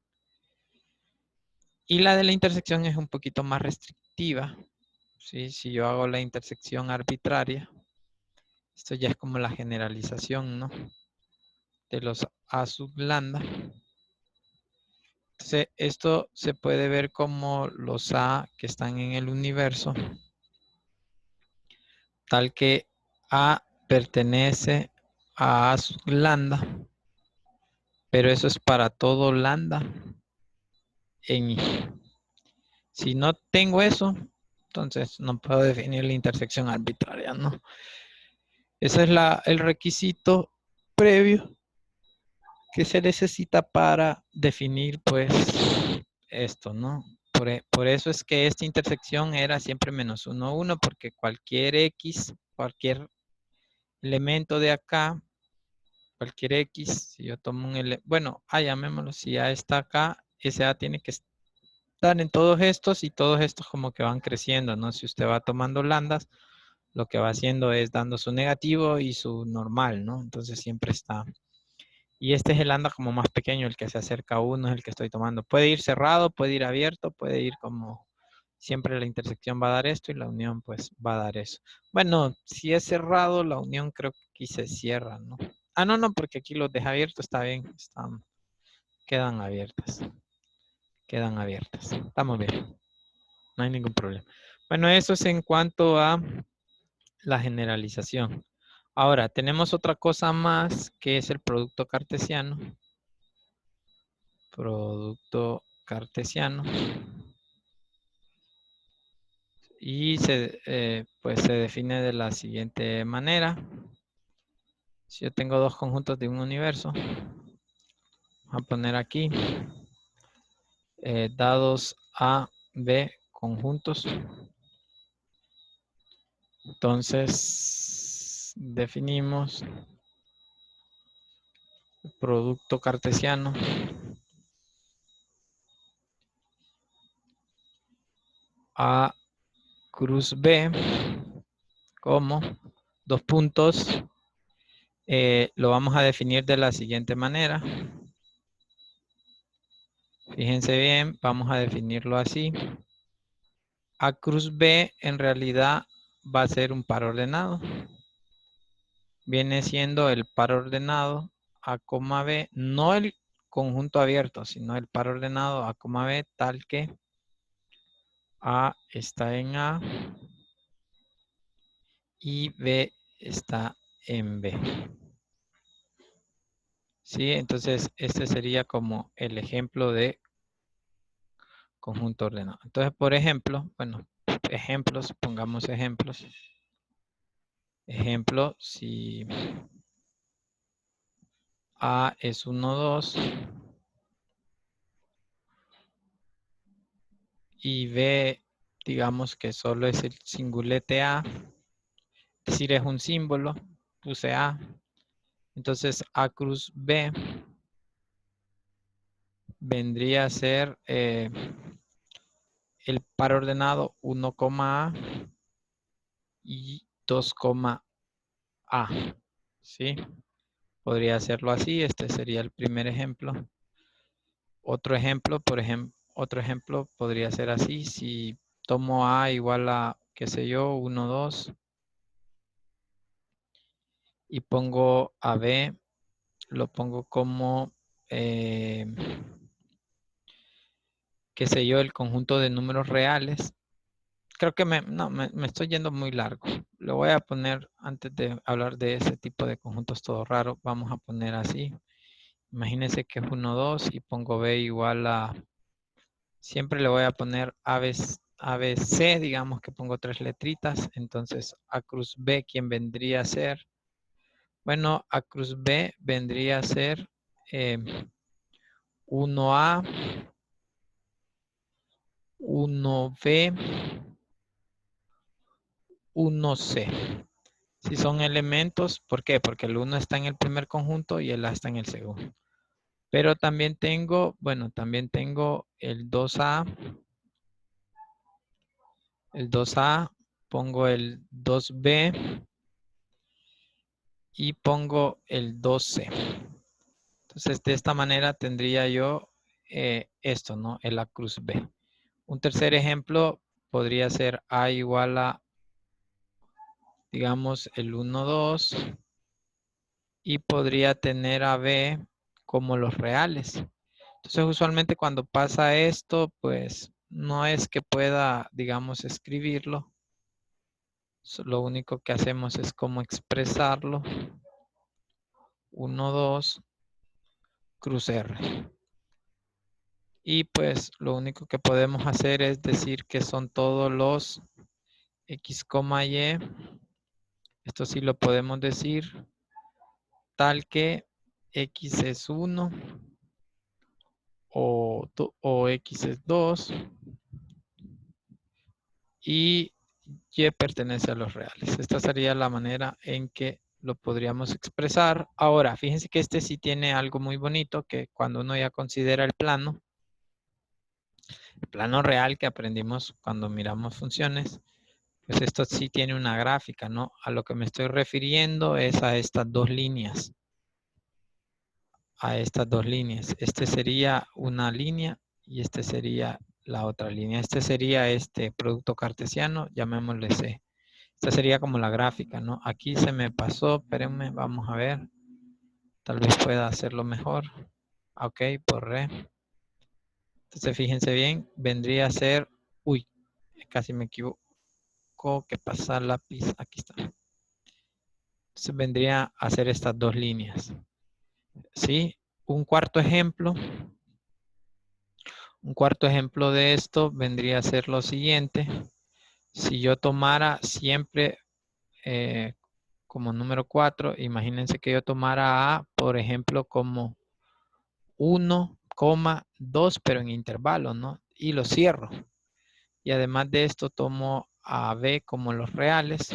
Y la de la intersección es un poquito más restrictiva. ¿Sí? Si yo hago la intersección arbitraria, esto ya es como la generalización, ¿no? De los A sub lambda. Entonces, esto se puede ver como los A que están en el universo, tal que A pertenece a A sub lambda, pero eso es para todo lambda en I. Si no tengo eso, entonces no puedo definir la intersección arbitraria, ¿no? Ese es el requisito previo que se necesita para definir, pues, esto, ¿no? Por eso es que esta intersección era siempre menos 1, 1, porque cualquier X, cualquier elemento de acá, cualquier X, si yo tomo un elemento, bueno, llamémoslo, si A está acá, ese A tiene que estar en todos estos y todos estos como que van creciendo, ¿no? Si usted va tomando lambdas, lo que va haciendo es dando su negativo y su normal, ¿no? Entonces siempre está. Y este es el lambda como más pequeño, el que se acerca a 1 es el que estoy tomando. Puede ir cerrado, puede ir abierto, puede ir como Siempre la intersección va a dar esto y la unión pues va a dar eso. Bueno, si es cerrado, la unión creo que aquí se cierra, ¿no? Ah, no, porque aquí los deja abiertos, está bien, quedan abiertas. Quedan abiertas. Estamos bien, no hay ningún problema. Bueno, eso es en cuanto a la generalización. Ahora, tenemos otra cosa más que es el producto cartesiano. Producto cartesiano. Y pues se define de la siguiente manera. Si yo tengo dos conjuntos de un universo, voy a poner aquí, dados A, B, conjuntos. Entonces, definimos producto cartesiano A cruz B como dos puntos. Lo vamos a definir de la siguiente manera. Fíjense bien, vamos a definirlo así. A cruz B en realidad va a ser un par ordenado. Viene siendo el par ordenado A, B, no el conjunto abierto, sino el par ordenado A, B, tal que A está en A y B está en B. ¿Sí? Entonces, este sería como el ejemplo de conjunto ordenado. Entonces, por ejemplo, bueno, ejemplos, pongamos ejemplos. Ejemplo, si A es 1, 2 y B, digamos que solo es el singulete A, es decir, es un símbolo, puse A. Entonces, A cruz B vendría a ser el par ordenado 1, A y 2, A. ¿Sí? Podría hacerlo así. Este sería el primer ejemplo. Otro ejemplo, otro ejemplo podría ser así. Si tomo A igual a, qué sé yo, 1, 2 y pongo a B, lo pongo como, qué sé yo, el conjunto de números reales. Creo que me estoy yendo muy largo. Lo voy a poner, antes de hablar de ese tipo de conjuntos todo raro, vamos a poner así. Imagínense que es 1, 2 y pongo B igual a, siempre le voy a poner ABC, digamos que pongo 3 letritas. Entonces, A cruz B, ¿quién vendría a ser? Bueno, A cruz B vendría a ser 1A, 1B, 1C. Si son elementos, ¿por qué? Porque el 1 está en el primer conjunto y el A está en el segundo. Pero también tengo, bueno, también tengo el 2A. El 2A, pongo el 2B y pongo el 2C. Entonces, de esta manera tendría yo esto, ¿no? El A cruz B. Un tercer ejemplo podría ser A igual a, digamos, el 1, 2 y podría tener a B como los reales. Entonces, usualmente cuando pasa esto, pues no es que pueda, digamos, escribirlo. Lo único que hacemos es como expresarlo. 1, 2, cruz R. Y pues lo único que podemos hacer es decir que son todos los X, Y. Esto sí lo podemos decir tal que X es 1 o X es 2 y Y pertenece a los reales. Esta sería la manera en que lo podríamos expresar. Ahora, fíjense que este sí tiene algo muy bonito que cuando uno ya considera el plano real que aprendimos cuando miramos funciones, pues esto sí tiene una gráfica, ¿no? A lo que me estoy refiriendo es a estas dos líneas. A estas dos líneas. Este sería una línea y este sería la otra línea. Este sería este producto cartesiano, llamémosle C. Esta sería como la gráfica, ¿no? Aquí se me pasó, espérenme, vamos a ver. Tal vez pueda hacerlo mejor. Ok, borré. Entonces fíjense bien, vendría a ser, uy, casi me equivoco, que pasar lápiz, aquí está. Entonces vendría a ser estas dos líneas. ¿Sí? Un cuarto ejemplo de esto vendría a ser lo siguiente. Si yo tomara siempre como número 4, imagínense que yo tomara A, por ejemplo, como 1,2, pero en intervalo, ¿no? Y lo cierro. Y además de esto tomo a B como los reales.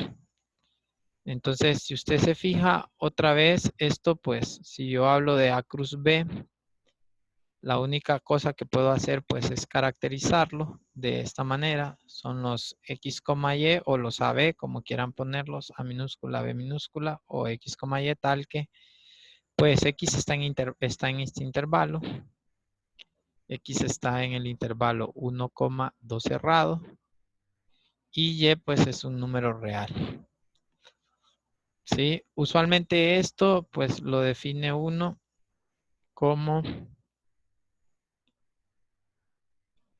Entonces, si usted se fija otra vez, esto pues, si yo hablo de A cruz B, la única cosa que puedo hacer pues es caracterizarlo de esta manera. Son los X, Y o los AB, como quieran ponerlos, A minúscula, B minúscula o X, Y, tal que pues X está en este intervalo. X está en el intervalo 1,2 cerrado. Y Y pues es un número real. ¿Sí? Usualmente esto pues lo define uno como,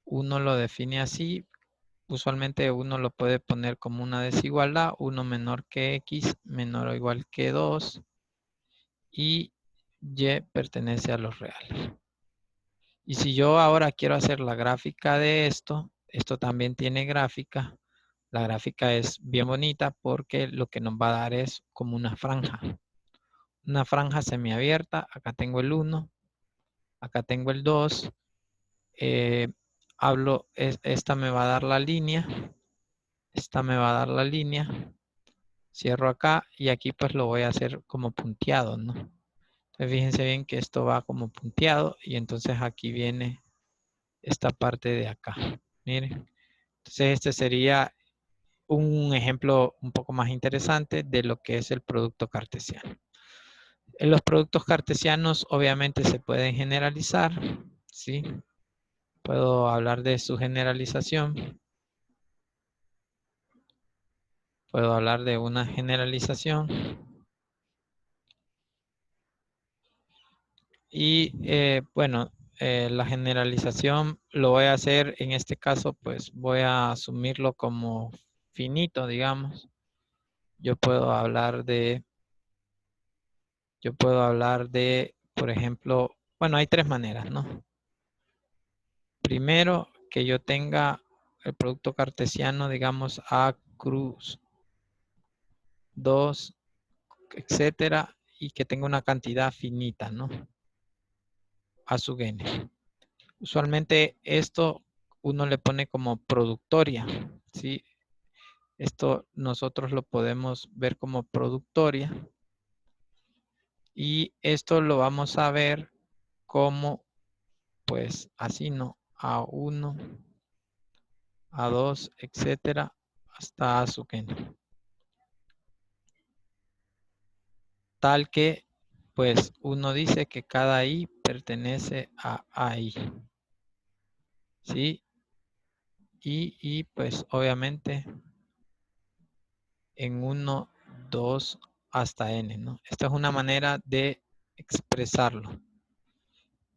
uno lo define así. Usualmente uno lo puede poner como una desigualdad, 1 menor que X, menor o igual que 2, y Y pertenece a los reales. Y si yo ahora quiero hacer la gráfica de esto, esto también tiene gráfica. La gráfica es bien bonita porque lo que nos va a dar es como una franja. Una franja semiabierta. Acá tengo el 1, acá tengo el 2. Esta me va a dar la línea. Esta me va a dar la línea. Cierro acá y aquí pues lo voy a hacer como punteado, ¿no? Entonces fíjense bien que esto va como punteado y entonces aquí viene esta parte de acá. Miren. Entonces este sería un ejemplo un poco más interesante de lo que es el producto cartesiano. En los productos cartesianos obviamente se pueden generalizar, ¿sí? Puedo hablar de su generalización. Puedo hablar de una generalización. Y bueno, la generalización lo voy a hacer, en este caso, pues voy a asumirlo como finito, digamos. Yo puedo hablar de, por ejemplo, bueno, hay tres maneras, ¿no? Primero, que yo tenga el producto cartesiano, digamos, A cruz 2, etcétera, y que tenga una cantidad finita, ¿no? A sub n. Usualmente esto uno le pone como productoria, ¿sí? Esto nosotros lo podemos ver como productoria y esto lo vamos a ver como, pues así, ¿no? A1, A2, etcétera, hasta A sub n. Tal que, pues uno dice que cada I pertenece a AI, ¿sí? Y pues obviamente en 1, 2 hasta n, ¿no? Esta es una manera de expresarlo,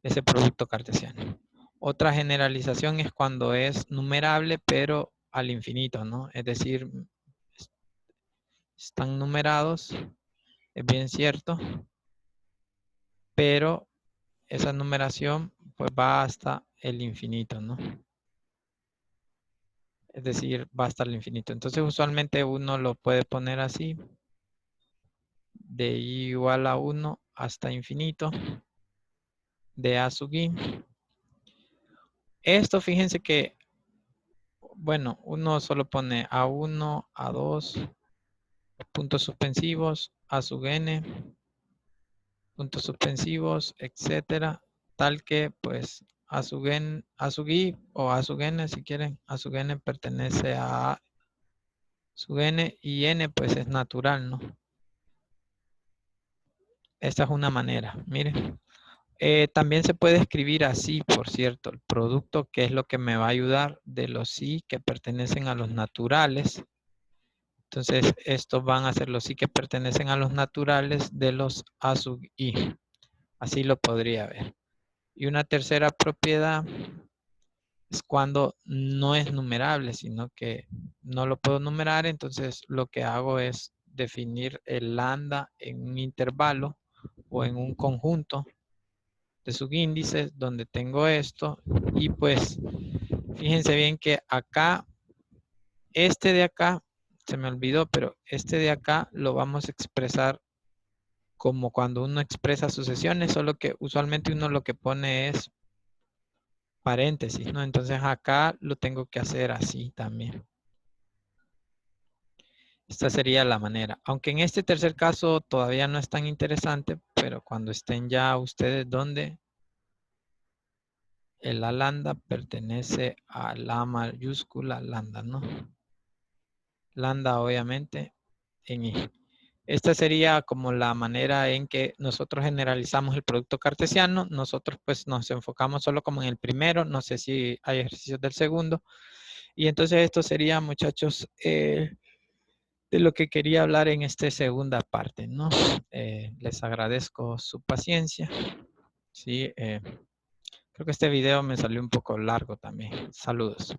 ese producto cartesiano. Otra generalización es cuando es numerable, pero al infinito, ¿no? Es decir, están numerados, es bien cierto, pero esa numeración pues va hasta el infinito, ¿no? Es decir, va hasta el infinito. Entonces usualmente uno lo puede poner así, de i igual a 1 hasta infinito, de a sub i. Esto fíjense que, bueno, uno solo pone A1, A2, puntos suspensivos, A sub n, puntos suspensivos, etcétera, tal que pues A sub i o A sub n si quieren, A sub n pertenece a A sub n y n pues es natural, ¿no? Esta es una manera, miren. También se puede escribir así, por cierto, el producto, que es lo que me va a ayudar de los i que pertenecen a los naturales. Entonces, estos van a ser los i que pertenecen a los naturales de los a sub i. Así lo podría ver. Y una tercera propiedad es cuando no es numerable, sino que no lo puedo numerar. Entonces, lo que hago es definir el lambda en un intervalo o en un conjunto de subíndices donde tengo esto. Y pues, fíjense bien que acá, este de acá, se me olvidó, pero este de acá lo vamos a expresar como cuando uno expresa sucesiones, solo que usualmente uno lo que pone es paréntesis, ¿no? Entonces acá lo tengo que hacer así también. Esta sería la manera. Aunque en este tercer caso todavía no es tan interesante, pero cuando estén ya ustedes donde el A lambda pertenece a la mayúscula lambda, ¿no? Lambda obviamente en I. Esta sería como la manera en que nosotros generalizamos el producto cartesiano. Nosotros pues nos enfocamos solo como en el primero. No sé si hay ejercicios del segundo. Y entonces esto sería, muchachos, de lo que quería hablar en esta segunda parte, ¿no? Les agradezco su paciencia. Sí, creo que este video me salió un poco largo también. Saludos.